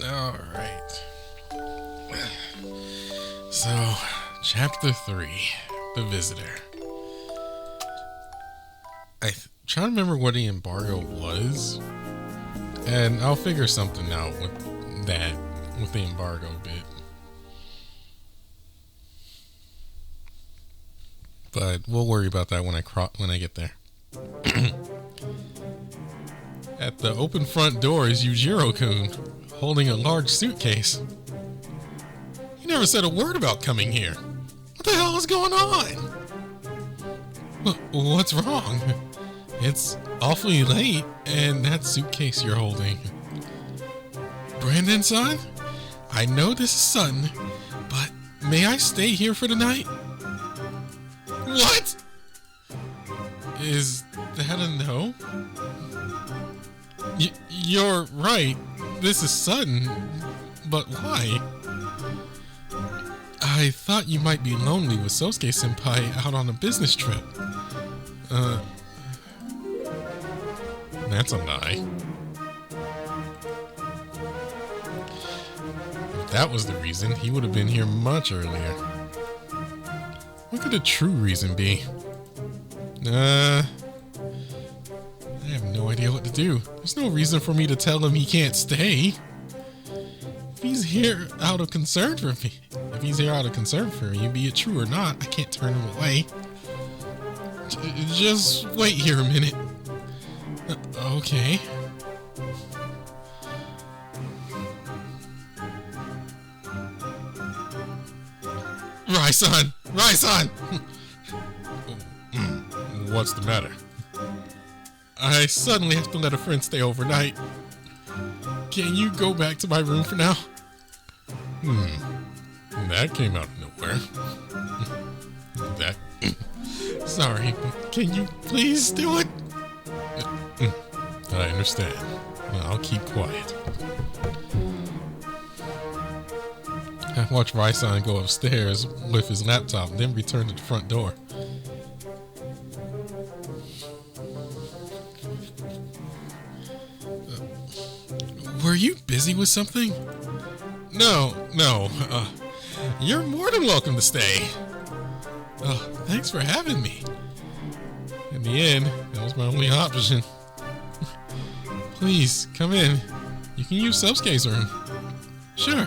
Alright. So, Chapter 3, The Visitor. Trying to remember what the embargo was, and I'll figure something out with that, with the embargo bit. But we'll worry about that when I get there. At the open front door is Yuujirou-kun, holding a large suitcase. He never said a word about coming here. What the hell is going on? What's wrong? It's awfully late, and that suitcase you're holding. Brandon, son? I know this is sudden, but may I stay here for the night? What? Is that a no? You're right. This is sudden, but why? I thought you might be lonely with Sosuke-senpai out on a business trip. That's a lie. If that was the reason, he would have been here much earlier. What could the true reason be? I have no idea what to do. There's no reason for me to tell him he can't stay. If he's here out of concern for me, be it true or not, I can't turn him away. Just wait here a minute. Okay. Rai-san! Rai-san! What's the matter? I suddenly have to let a friend stay overnight. Can you go back to my room for now? That came out of nowhere. Sorry, can you please do it? I understand. I'll keep quiet. I watched Rai-san go upstairs with his laptop, then return to the front door. Were you busy with something? No. You're more than welcome to stay. Thanks for having me. In the end, that was my only option. Please, come in. You can use Sosuke's room. Sure.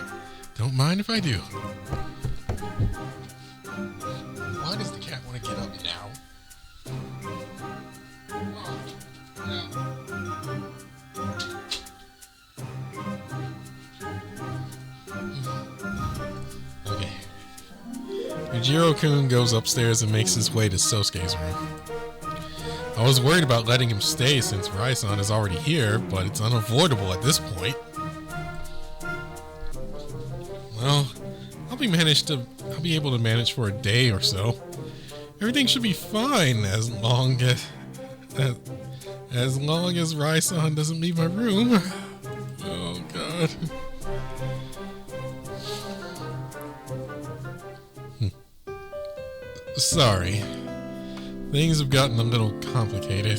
Don't mind if I do. Why does the cat want to get up now? Okay. Yuujirou-kun goes upstairs and makes his way to Sosuke's room. I was worried about letting him stay since Rai-san is already here, but it's unavoidable at this point. Well, I'll be able to manage for a day or so. Everything should be fine as long as Rai-san doesn't leave my room. Oh God. Sorry. Things have gotten a little complicated.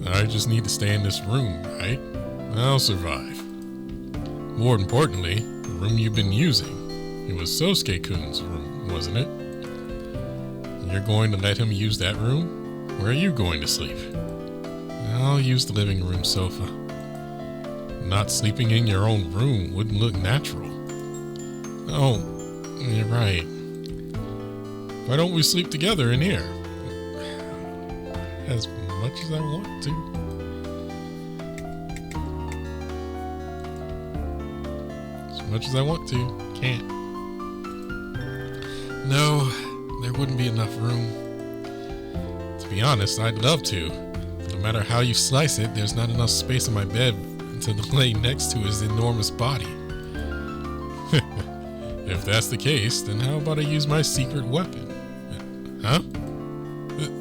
I just need to stay in this room, right? I'll survive. More importantly, the room you've been using. It was Sosuke-kun's room, wasn't it? You're going to let him use that room? Where are you going to sleep? I'll use the living room sofa. Not sleeping in your own room wouldn't look natural. Oh, you're right. Why don't we sleep together in here? As much as I want to. As much as I want to. Can't. No, there wouldn't be enough room. To be honest, I'd love to. No matter how you slice it, there's not enough space in my bed to lay next to his enormous body. If that's the case, then how about I use my secret weapon? Huh?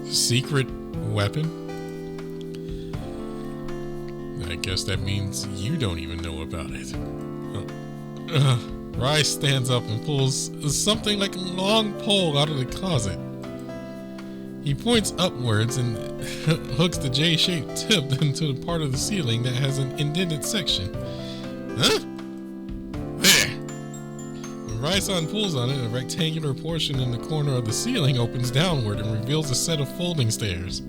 Secret weapon? I guess that means you don't even know about it. Rai stands up and pulls something like a long pole out of the closet. He points upwards and hooks the J-shaped tip into the part of the ceiling that has an indented section. Huh? There! When Raison pulls on it, a rectangular portion in the corner of the ceiling opens downward and reveals a set of folding stairs.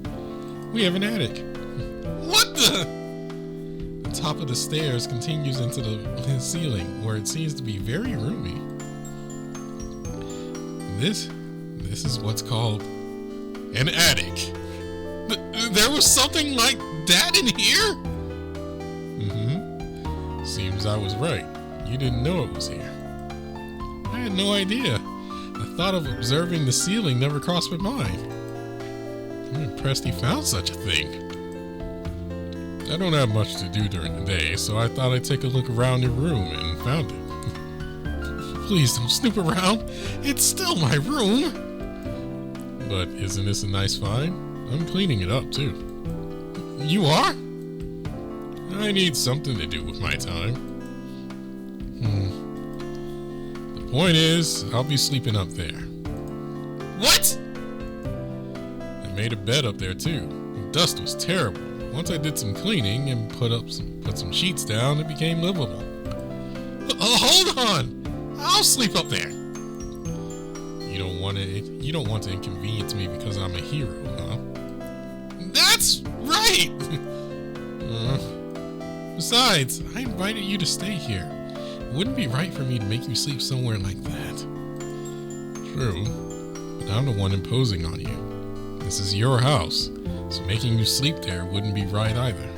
We have an attic. What the? The top of the stairs continues into the ceiling, where it seems to be very roomy. This is what's called an attic. There was something like that in here? Mm-hmm. Seems I was right. You didn't know it was here. I had no idea. The thought of observing the ceiling never crossed my mind. I'm impressed he found such a thing. I don't have much to do during the day, so I thought I'd take a look around your room and found it. Please don't snoop around. It's still my room. But isn't this a nice find? I'm cleaning it up too. You are? I need something to do with my time. The point is, I'll be sleeping up there. What? I made a bed up there too. The dust was terrible. Once I did some cleaning and put some sheets down, it became livable. Hold on! I'll sleep up there. You don't want to inconvenience me because I'm a hero, huh? That's right! Besides, I invited you to stay here. It wouldn't be right for me to make you sleep somewhere like that. True, but I'm the one imposing on you. This is your house, so making you sleep there wouldn't be right either.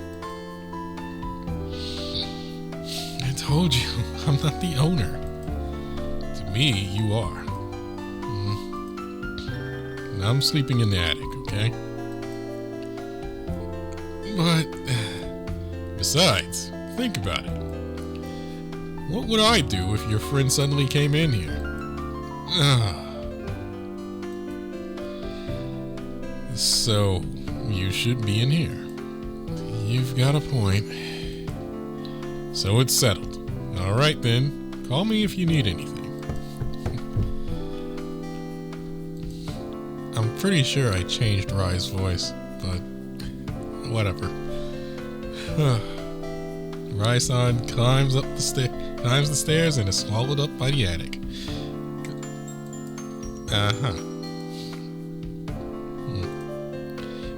I told you, I'm not the owner. To me, you are. I'm sleeping in the attic, okay? But, besides, think about it. What would I do if your friend suddenly came in here? So, you should be in here. You've got a point. So it's settled. Alright then, call me if you need anything. I'm pretty sure I changed Rai's voice, but whatever. Rai-san climbs the stairs and is swallowed up by the attic.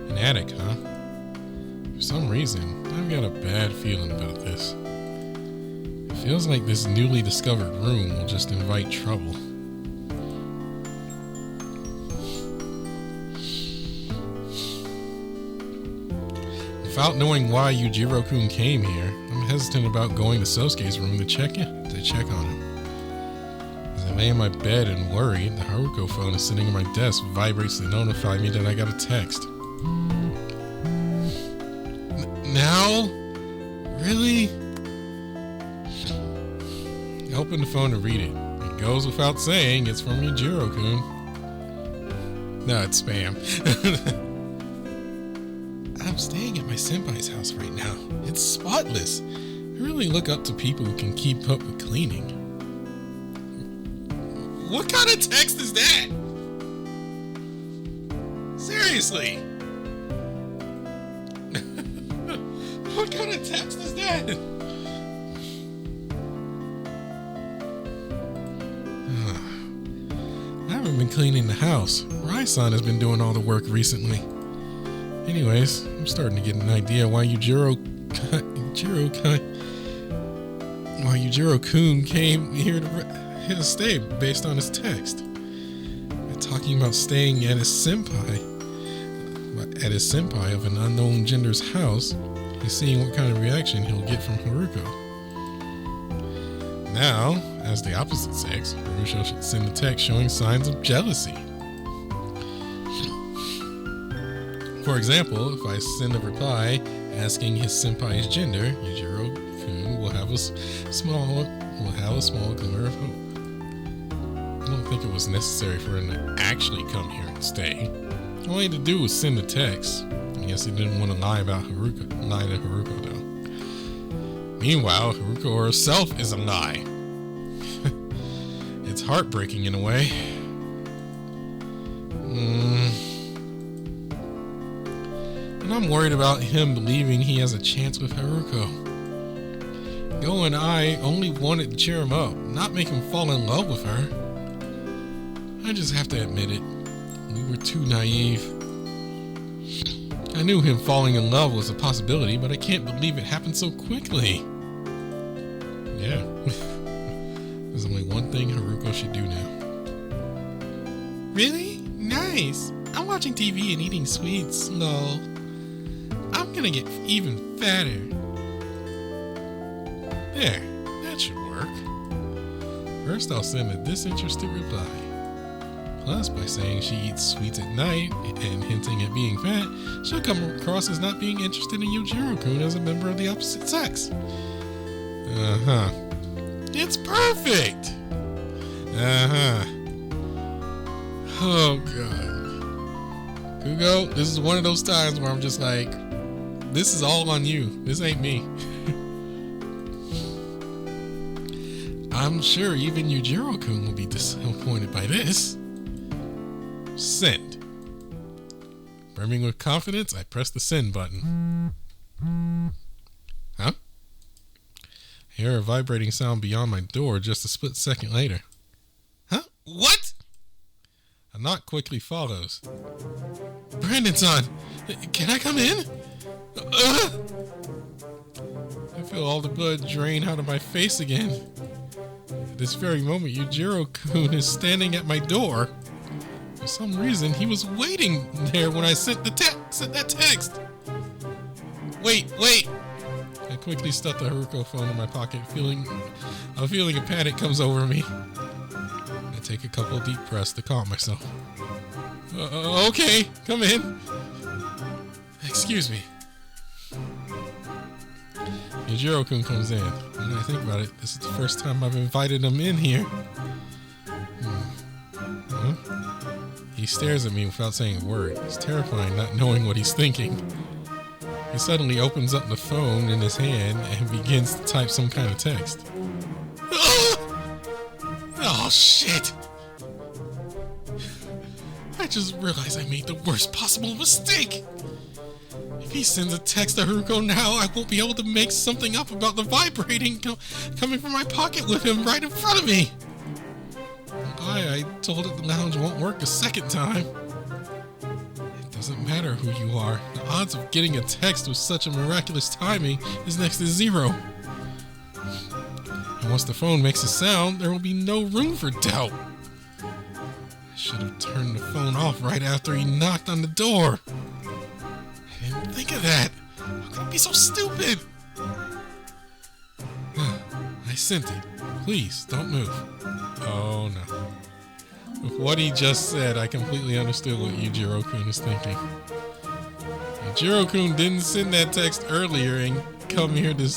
An attic, huh? For some reason, I've got a bad feeling about this. It feels like this newly discovered room will just invite trouble. Without knowing why Yuujirou-kun came here, I'm hesitant about going to Sosuke's room to check on him. As I lay in my bed and worry, the Haruko phone is sitting on my desk vibrates to notify me that I got a text. Now? Really? I open the phone to read it. It goes without saying it's from Yuujirou-kun. No, it's spam. I'm staying at my senpai's house right now. It's spotless. I really look up to people who can keep up with cleaning. What kind of text is that? Seriously. What kind of text is that? I haven't been cleaning the house. Rai-san has been doing all the work recently. Anyways, I'm starting to get an idea why Yuujirou-kun came here to stay based on his text. By talking about staying at his senpai of an unknown gender's house, he's seeing what kind of reaction he'll get from Haruko. Now, as the opposite sex, Haruko should send a text showing signs of jealousy. For example, if I send a reply asking his senpai's gender, Yuujirou-kun will have a small glimmer of hope. I don't think it was necessary for him to actually come here and stay. All he had to do was send a text. I guess he didn't want to lie to Haruko though. Meanwhile, Haruko herself is a lie. It's heartbreaking in a way. And I'm worried about him believing he has a chance with Haruko. Go and I only wanted to cheer him up, not make him fall in love with her. I just have to admit it. We were too naive. I knew him falling in love was a possibility, but I can't believe it happened so quickly. Yeah. There's only one thing Haruko should do now. Really? Nice. I'm watching TV and eating sweets. Lol. I'm gonna get even fatter. There. That should work. First I'll send a disinterested reply. Plus, by saying she eats sweets at night and hinting at being fat, she'll come across as not being interested in Yuujirou-kun as a member of the opposite sex. Uh-huh. It's perfect! Uh-huh. Oh, God. Kugo, this is one of those times where I'm just like, this is all on you. This ain't me. I'm sure even Yuujirou-kun will be disappointed by this. Send. Brimming with confidence, I press the send button. Huh? I hear a vibrating sound beyond my door just a split second later. Huh? What? A knock quickly follows. Brandon-san, can I come in? I feel all the blood drain out of my face again. At this very moment, Yuujirou-kun is standing at my door. For some reason, he was waiting there when I sent that text. Wait. I quickly stuffed the Haruko phone in my pocket, feeling a panic comes over me. I take a couple of deep breaths to calm myself. Okay, come in. Excuse me. Yuujirou-kun comes in. When I think about it, this is the first time I've invited him in here. Huh? He stares at me without saying a word. It's terrifying not knowing what he's thinking. He suddenly opens up the phone in his hand and begins to type some kind of text. Oh, shit! I just realized I made the worst possible mistake! If he sends a text to Haruko now, I won't be able to make something up about the vibrating coming from my pocket with him right in front of me! I told it the lounge won't work a second time. It doesn't matter who you are. The odds of getting a text with such a miraculous timing is next to zero. And once the phone makes a sound, there will be no room for doubt. I should have turned the phone off right after he knocked on the door. I didn't think of that. How could I be so stupid? I sent it. Please, don't move. Oh, no. With what he just said, I completely understood what Yuujirou-kun is thinking. Yuujirou-kun didn't send that text earlier and come here to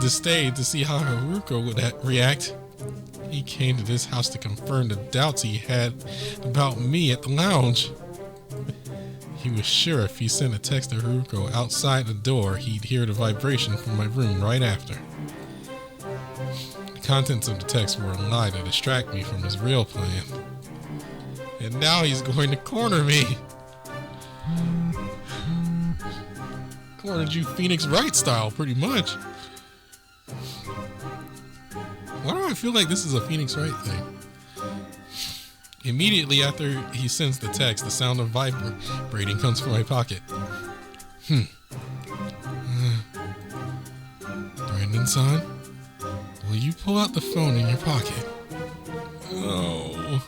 stay to see how Haruko would react. He came to this house to confirm the doubts he had about me at the lounge. He was sure if he sent a text to Haruko outside the door, he'd hear the vibration from my room right after. The contents of the text were a lie to distract me from his real plan. And now he's going to corner me. Cornered you Phoenix Wright style, pretty much. Why do I feel like this is a Phoenix Wright thing? Immediately after he sends the text, the sound of vibrating comes from my pocket. Brandon-san, will you pull out the phone in your pocket? Oh.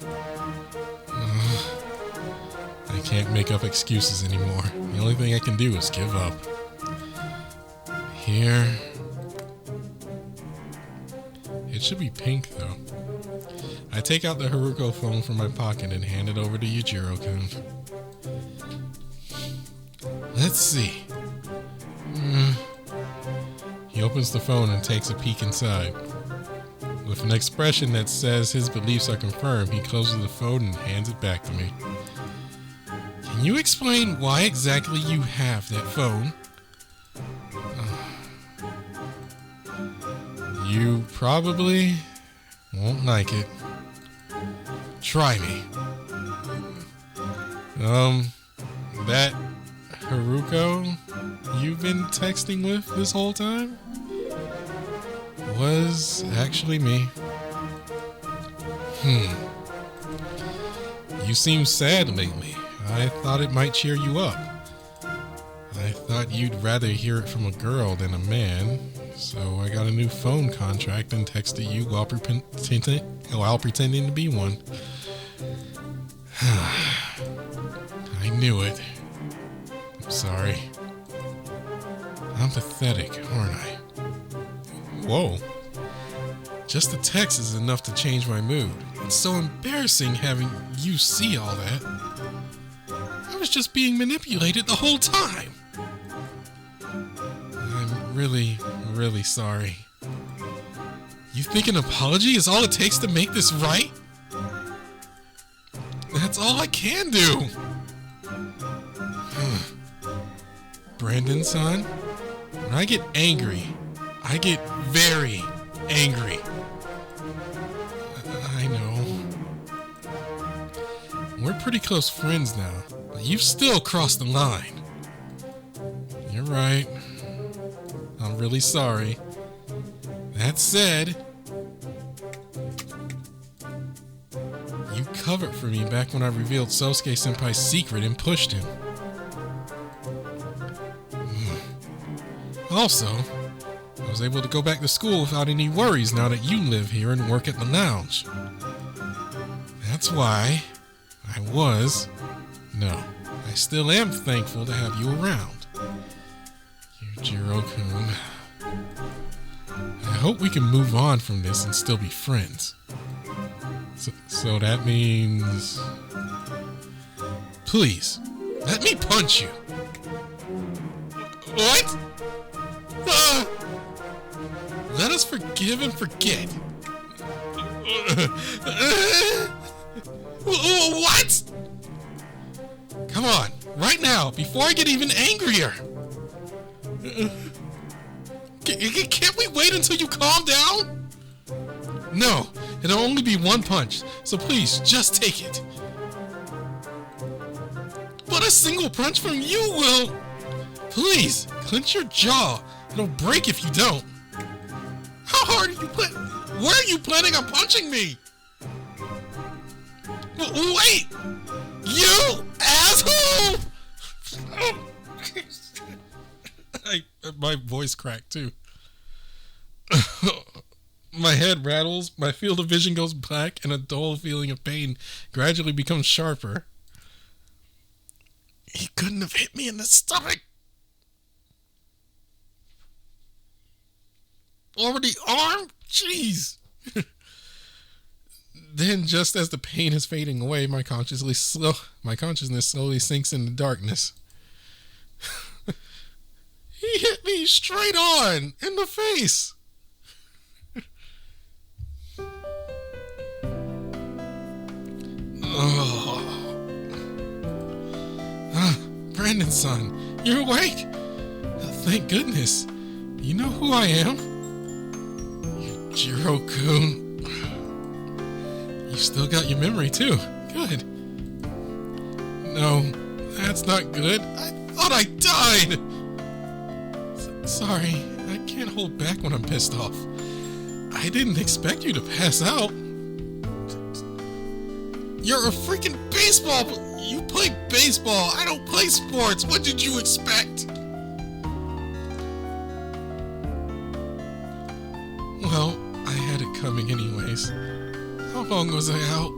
I can't make up excuses anymore. The only thing I can do is give up. Here. It should be pink, though. I take out the Haruko phone from my pocket and hand it over to Yuujirou-kun. Let's see. He opens the phone and takes a peek inside. With an expression that says his beliefs are confirmed, he closes the phone and hands it back to me. Can you explain why exactly you have that phone? You probably won't like it. Try me. That Haruko you've been texting with this whole time was actually me. You seem sad lately. I thought it might cheer you up. I thought you'd rather hear it from a girl than a man, so I got a new phone contract and texted you while pretending to be one. I knew it. I'm sorry. I'm pathetic, aren't I? Whoa. Just a text is enough to change my mood. It's so embarrassing having you see all that. I was just being manipulated the whole time. I'm really, really sorry. You think an apology is all it takes to make this right? That's all I can do. Brandon-san, when I get angry, I get very angry. I know. We're pretty close friends now, but you've still crossed the line. You're right. I'm really sorry. That said, you covered for me back when I revealed Sosuke-senpai's secret and pushed him. Also, I was able to go back to school without any worries now that you live here and work at the lounge. That's why I still am thankful to have you around. Yuujirou-kun. I hope we can move on from this and still be friends. So that means... Please, let me punch you. What? Let us forgive and forget. What? Come on, right now, before I get even angrier. Can't we wait until you calm down? No, it'll only be one punch, so please, just take it. But a single punch from you will... Please, clench your jaw. It'll break if you don't. How hard are you Where are you planning on punching me? Wait! You asshole! My voice cracked too. My head rattles, my field of vision goes black, and a dull feeling of pain gradually becomes sharper. He couldn't have hit me in the stomach. Or the arm? Jeez. Then, just as the pain is fading away, my consciousness slowly sinks into darkness. He hit me straight on in the face. Brandon-san, you're awake? Thank goodness. You know who I am? Yuujirou-kun. You still got your memory too. Good. No, that's not good. I thought I died. Sorry, I can't hold back when I'm pissed off. I didn't expect you to pass out. You're a freaking baseball. You play baseball. I don't play sports. What did you expect? Well, I had it coming anyways. How long was I out?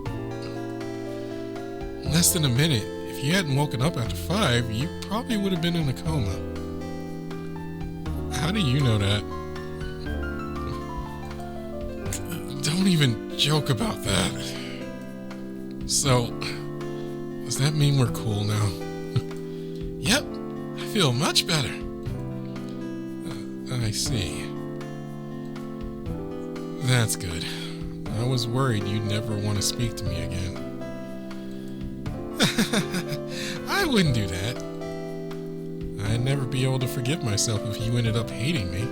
Less than a minute. If you hadn't woken up after 5, you probably would have been in a coma. How do you know that? Don't even joke about that. So, does that mean we're cool now? Yep, I feel much better. I see. That's good. I was worried you'd never want to speak to me again. I wouldn't do that. I'd never be able to forgive myself if you ended up hating me.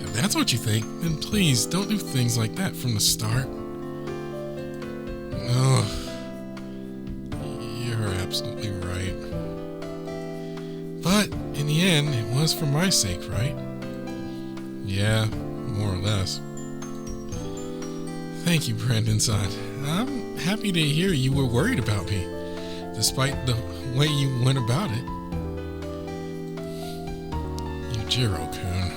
If that's what you think, then please don't do things like that from the start. Oh, you're absolutely right. was for my sake, right? Yeah, more or less. Thank you, Brandon-san. I'm happy to hear you were worried about me, despite the way you went about it. Yuujirou-kun.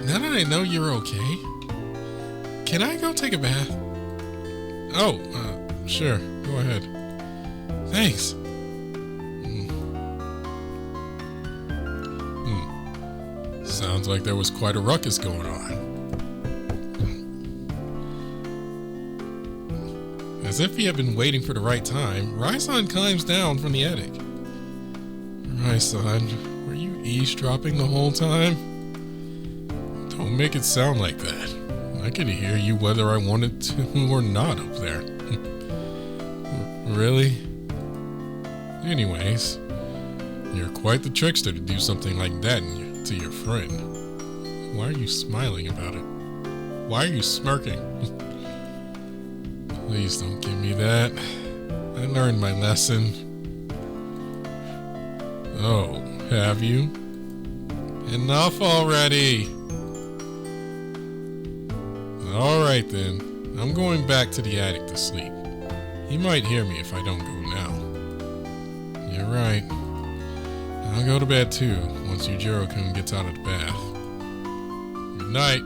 Now that I know you're okay, can I go take a bath? Oh, sure. Go ahead. Thanks. Sounds like there was quite a ruckus going on. As if he had been waiting for the right time, Rai-san climbs down from the attic. Rai-san, were you eavesdropping the whole time? Don't make it sound like that. I could hear you whether I wanted to or not up there. Really? Anyways, you're quite the trickster to do something like that to your friend. Why are you smiling about it? Why are you smirking? Please don't give me that. I learned my lesson. Oh, have you? Enough already! Alright then, I'm going back to the attic to sleep. He might hear me if I don't go now. You're right. I'll go to bed too, once Yuujirou-kun gets out of the bath. Good night,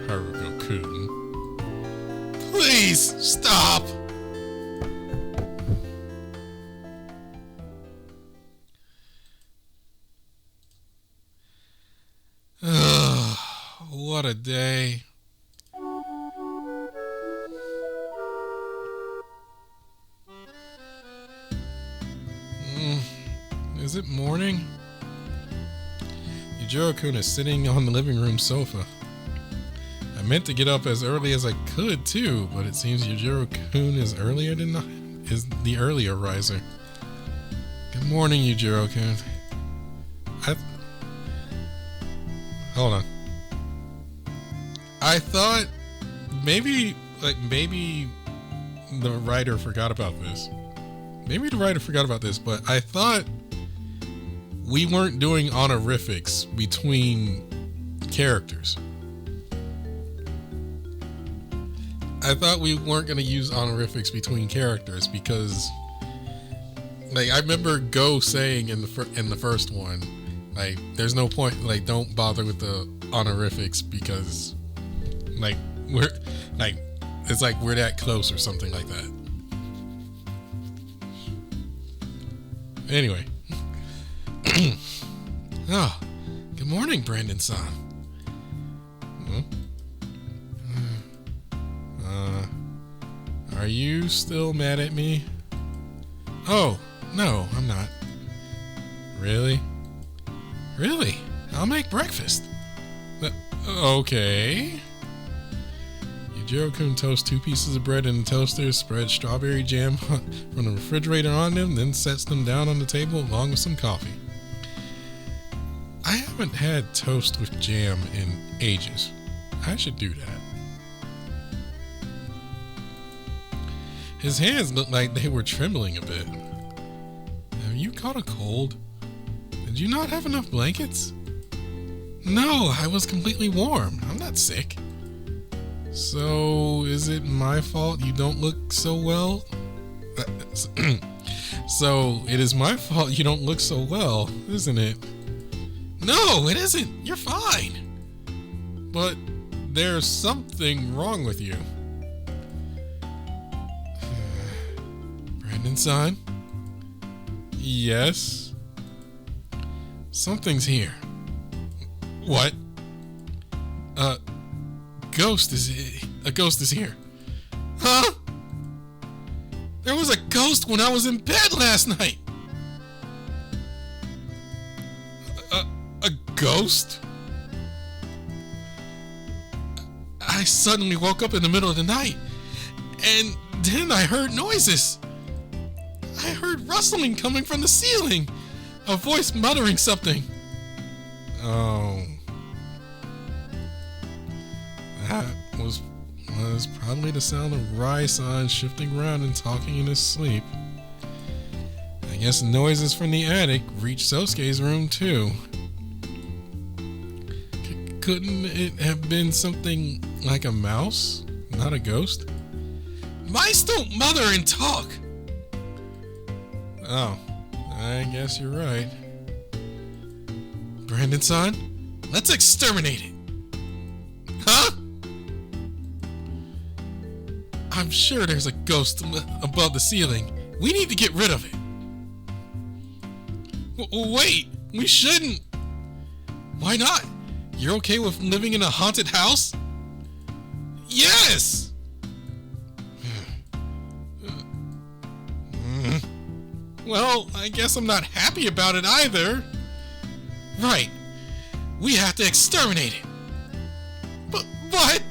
Haruko-kun. Please, stop! Ugh, what a day. Is it morning? Yuujirou-kun is sitting on the living room sofa. I meant to get up as early as I could too, but it seems Yuujirou-kun is the earlier riser. Good morning, Yuujirou-kun. Hold on. I thought maybe the writer forgot about this. But I thought we weren't doing honorifics between characters. I thought we weren't going to use honorifics between characters because, like, I remember Go saying in the first one, like, there's no point, like, don't bother with the honorifics because, like, it's like we're that close or something like that. Anyway. Oh, good morning, Brandon-san. Are you still mad at me? Oh, no, I'm not. Really? Really? I'll make breakfast. Okay. Yuujirou-kun toasts 2 pieces of bread in the toaster, spreads strawberry jam from the refrigerator on them, then sets them down on the table along with some coffee. I haven't had toast with jam in ages. I should do that. His hands looked like they were trembling a bit. Have you caught a cold? Did you not have enough blankets? No, I was completely warm. I'm not sick. So, is it my fault you don't look so well? So, it is my fault you don't look so well, isn't it? No, it isn't. You're fine. But there's something wrong with you. Brandon-san? Yes? Something's here. What? A ghost is here. Huh? There was a ghost when I was in bed last night. A ghost? I suddenly woke up in the middle of the night, and then I heard noises. I heard rustling coming from the ceiling, a voice muttering something. Oh. That was probably the sound of Rai-san shifting around and talking in his sleep. I Guess noises from the attic reached Sosuke's room too. Couldn't it have been something like a mouse, not a ghost? Mice don't mother and talk! Oh, I guess you're right. Brandon-san, let's exterminate it! Huh? I'm sure there's a ghost above the ceiling. We need to get rid of it. Wait, we shouldn't. Why not? You're okay with living in a haunted house? Yes! Well, I guess I'm not happy about it either. Right. We have to exterminate it. But what?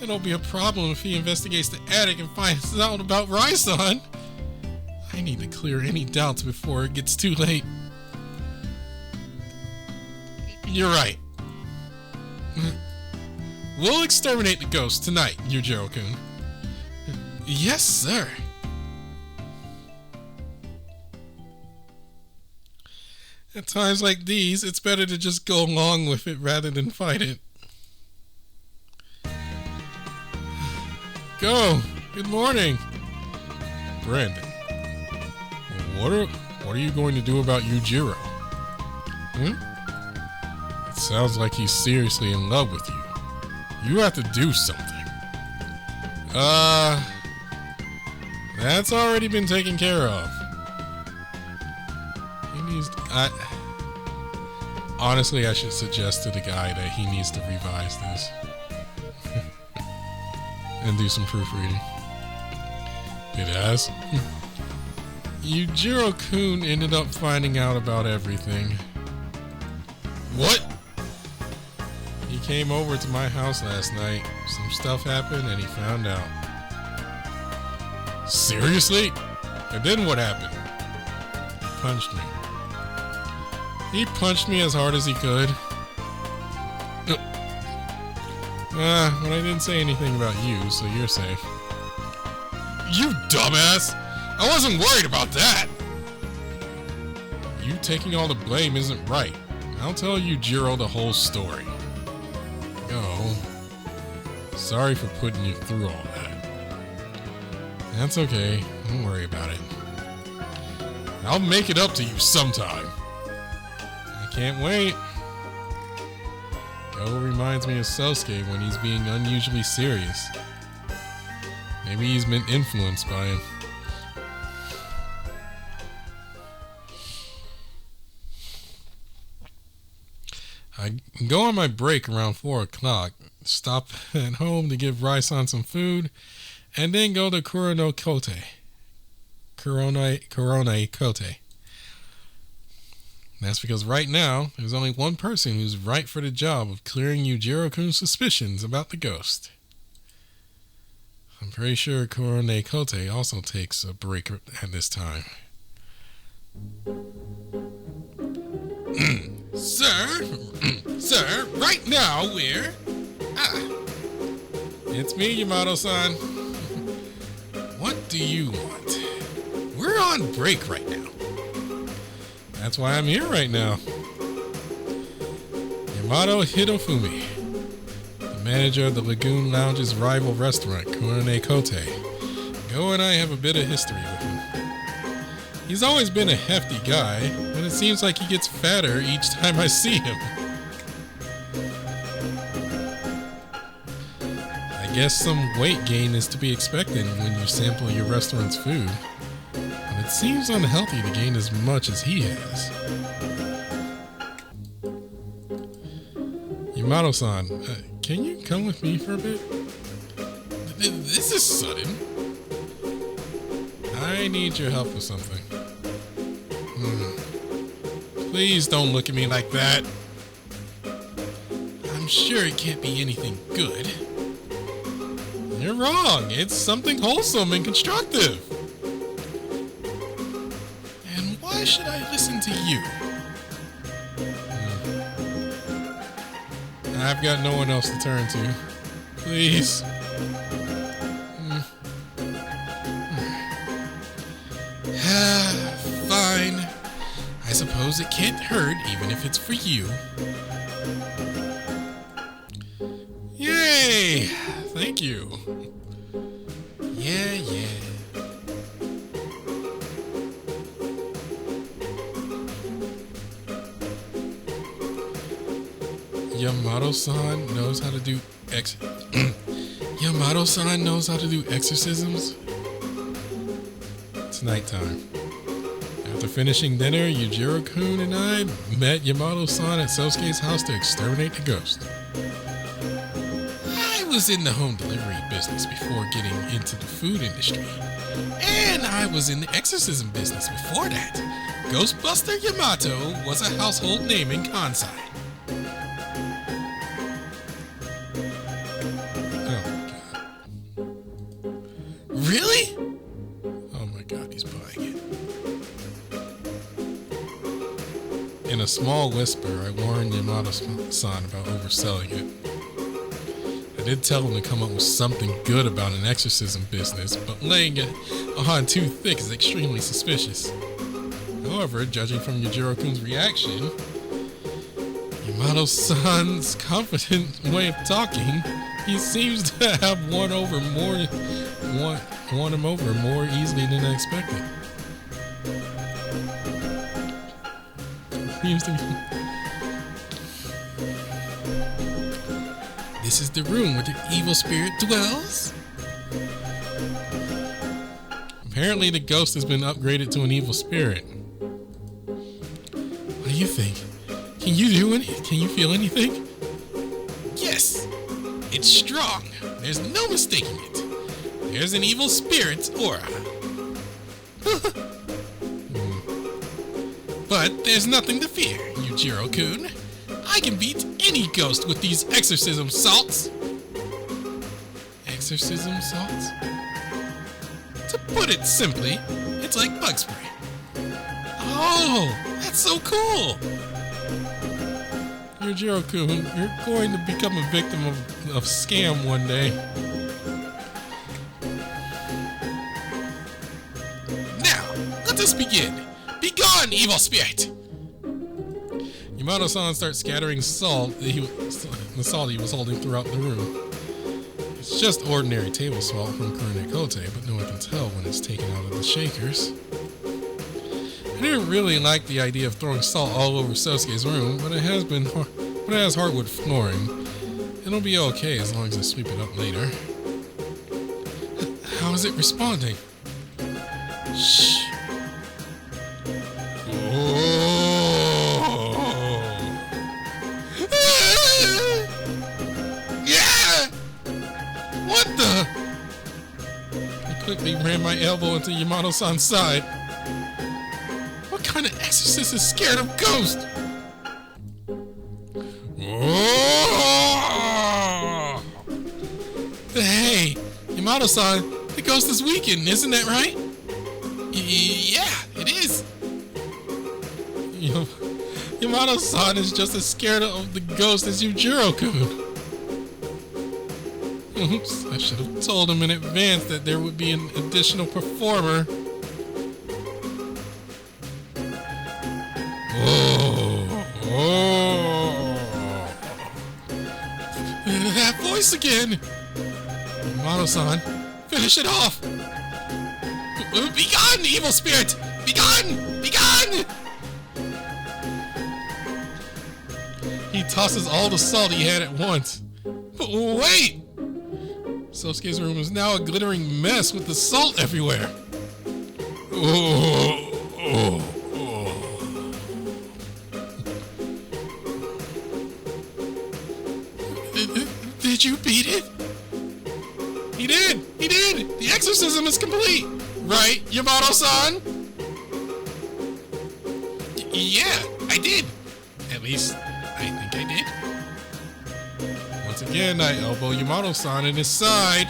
It'll be a problem if he investigates the attic and finds out about Rai-san. I need to clear any doubts before it gets too late. You're right. We'll exterminate the ghost tonight, Yuujirou-kun. Yes, sir. At times like these, it's better to just go along with it rather than fight it. Go! Good morning! Brandon, what are you going to do about Yuujirou? It sounds like he's seriously in love with you. You have to do something. That's already been taken care of. Honestly, I should suggest to the guy that he needs to revise this. And do some proofreading. It has. Yuujirou-kun ended up finding out about everything. What? He came over to my house last night. Some stuff happened and he found out. Seriously? And then what happened? He punched me. He punched me as hard as he could. But I didn't say anything about you, so you're safe. You dumbass! I wasn't worried about that! You taking all the blame isn't right. I'll tell Yuujirou the whole story. Oh. Sorry for putting you through all that. That's okay. Don't worry about it. I'll make it up to you sometime. I can't wait. Go reminds me of Sosuke when he's being unusually serious. Maybe he's been influenced by him. I go on my break around 4 o'clock, stop at home to give Rai-san some food, and then go to Kuronai Kote. That's because right now, there's only one person who's right for the job of clearing Yuujirou-kun's suspicions about the ghost. I'm pretty sure Kuronai Kote also takes a break at this time. Sir, right now we're... It's me, Yamato-san. What do you want? We're on break right now. That's why I'm here right now. Yamato Hidofumi, the manager of the Lagoon Lounge's rival restaurant, Kuronai Kote. Go and I have a bit of history with him. He's always been a hefty guy, but it seems like he gets fatter each time I see him. I guess some weight gain is to be expected when you sample your restaurant's food. It seems unhealthy to gain as much as he has. Yamato-san, can you come with me for a bit? This is sudden. I need your help with something. Please don't look at me like that. I'm sure it can't be anything good. You're wrong. It's something wholesome and constructive. Why should I listen to you? I've got no one else to turn to. Please. fine. I suppose it can't hurt, even if it's for you. Yay! Thank you. Yeah. Yamato-san knows how to do Yamato-san knows how to do exorcisms? It's nighttime. After finishing dinner, Yuujirou-kun and I met Yamato-san at Sosuke's house to exterminate the ghost. I was in the home delivery business before getting into the food industry. And I was in the exorcism business before that. Ghostbuster Yamato was a household name in Kansai. Really? Oh my god, he's buying it. In a small whisper, I warned Yamato-san about overselling it. I did tell him to come up with something good about an exorcism business, but laying it on too thick is extremely suspicious. However, judging from Yuujirou-kun's reaction, Yamato-san's confident way of talking, he seems to have won him over more easily than I expected. Seems to be. This is the room where the evil spirit dwells? Apparently the ghost has been upgraded to an evil spirit. What do you think? Can you do anything? Can you feel anything? Yes! It's strong. There's no mistaking it. There's an evil spirit's aura. But there's nothing to fear, Yuujirou-kun. I can beat any ghost with these exorcism salts. Exorcism salts? To put it simply, it's like bug spray. Oh, that's so cool! Yuujirou-kun, you're going to become a victim of scam one day. Now, let us begin. Begone, evil spirit! Yamato-san starts scattering salt, the salt he was holding throughout the room. It's just ordinary table salt from Kurenekote, but no one can tell when it's taken out of the shakers. I didn't really like the idea of throwing salt all over Sosuke's room, but it has hardwood flooring. It'll be okay as long as I sweep it up later. How is it responding? Shh. What the? I quickly ran my elbow into Yamato-san's side. What kind of exorcist is scared of ghosts? Hey, Yamato-san, the ghost is weakened, isn't that right? Yeah, it is. Yamato-san is just as scared of the ghost as Yuujirou-kun. Oops, I should have told him in advance that there would be an additional performer. That voice again! Yamato-san, finish it off! Begone, evil spirit! Begone! Begone! He tosses all the salt he had at once. But wait! Sosuke's room is now a glittering mess with the salt everywhere. Did you beat it? He did! He did! The exorcism is complete! Right, Yamato-san? Yeah, I did. At least, I think I did. Once again, I elbow Yamato-san in his side.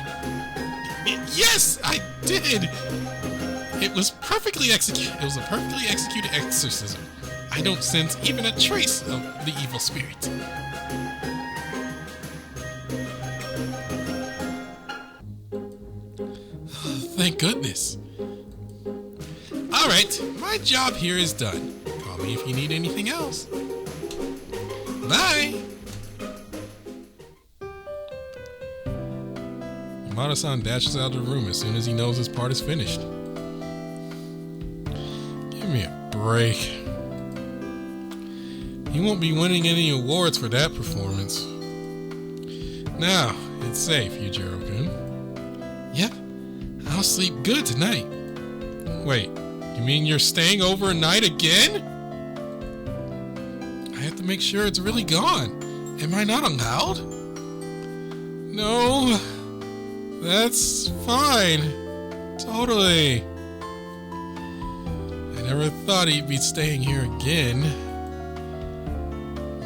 Yes, I did! It was perfectly executed. It was a perfectly executed exorcism. I don't sense even a trace of the evil spirit. Thank goodness. Alright, my job here is done. Call me if you need anything else. Bye! Yamato-san dashes out of the room as soon as he knows his part is finished. Give me a break. He won't be winning any awards for that performance. Now, it's safe, Yuujirou-kun. Yep, I'll sleep good tonight. Wait, you mean you're staying overnight again? I have to make sure it's really gone. Am I not allowed? No, that's fine. Totally. I never thought he'd be staying here again.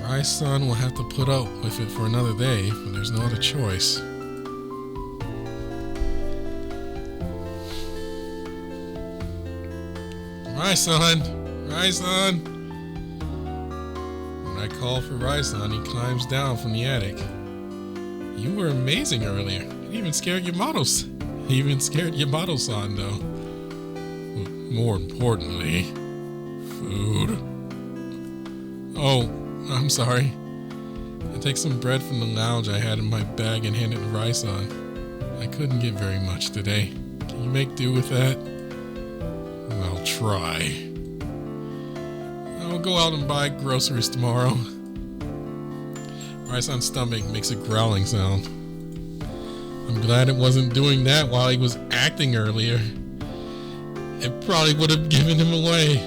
Rai-san will have to put up with it for another day, but there's no other choice. Rai-san! Rai-san! When I call for Rai-san, he climbs down from the attic. You were amazing earlier. It even scared Yamato-san, though. More importantly, food. Oh, I'm sorry. I take some bread from the lounge I had in my bag and hand it to Rai-san. I couldn't get very much today. Can you make do with that? I'll try. I'll go out and buy groceries tomorrow. Rai-san's stomach makes a growling sound. I'm glad it wasn't doing that while he was acting earlier. It probably would have given him away.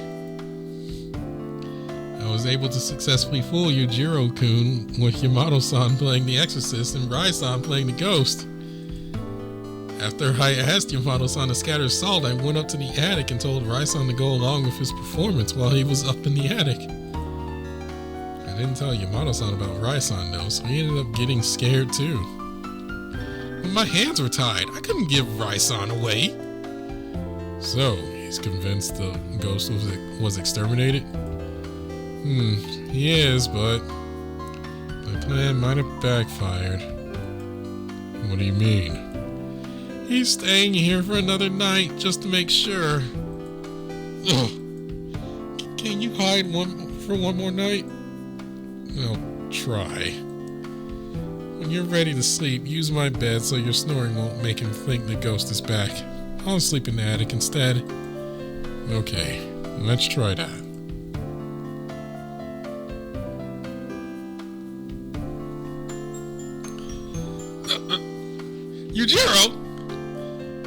I was able to successfully fool Yuujirou-kun with Yamato-san playing the Exorcist and Rai-san playing the Ghost. After I asked Yamato-san to scatter salt, I went up to the attic and told Rai-san to go along with his performance while he was up in the attic. I didn't tell Yamato-san about Rai-san though, so he ended up getting scared too. But my hands were tied. I couldn't give Rai-san away. So, he's convinced the ghost was exterminated? He is, but the plan might have backfired. What do you mean? He's staying here for another night just to make sure. Ugh. Can you hide for one more night? I'll try. When you're ready to sleep, use my bed so your snoring won't make him think the ghost is back. I'll sleep in the attic instead. Okay, let's try that. Yuujirou!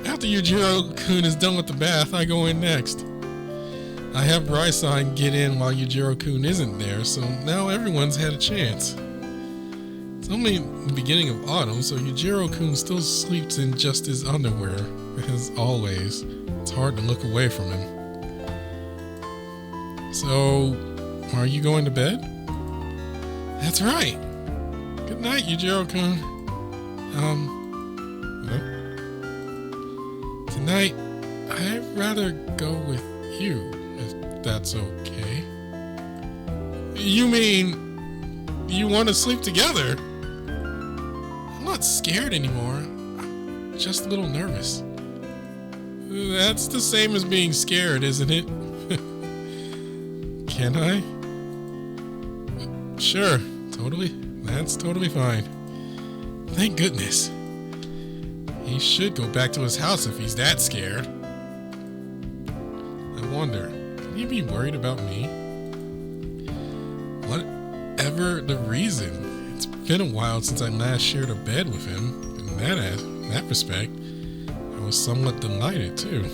After Yuujirou-kun is done with the bath, I go in next. I have Rai-san get in while Yuujirou-kun isn't there, so now everyone's had a chance. It's only the beginning of autumn, so Yuujirou-kun still sleeps in just his underwear. As always, it's hard to look away from him. So, are you going to bed? That's right. Good night, Yuujirou-kun. Tonight, I'd rather go with you, if that's okay. You mean you want to sleep together? I'm not scared anymore. I'm just a little nervous. That's the same as being scared, isn't it? Can I? Sure, totally. That's totally fine. Thank goodness. He should go back to his house if he's that scared. I wonder, can he be worried about me? Whatever the reason, it's been a while since I last shared a bed with him. In that respect, I was somewhat delighted too.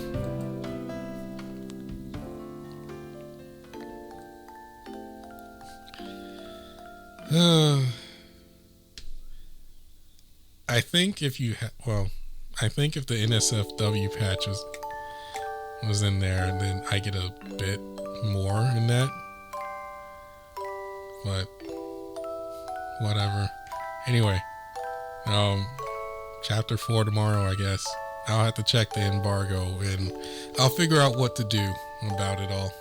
I think if the NSFW patches was in there, then I get a bit more in that. But whatever. Anyway, chapter 4 tomorrow, I guess. I'll have to check the embargo and I'll figure out what to do about it all.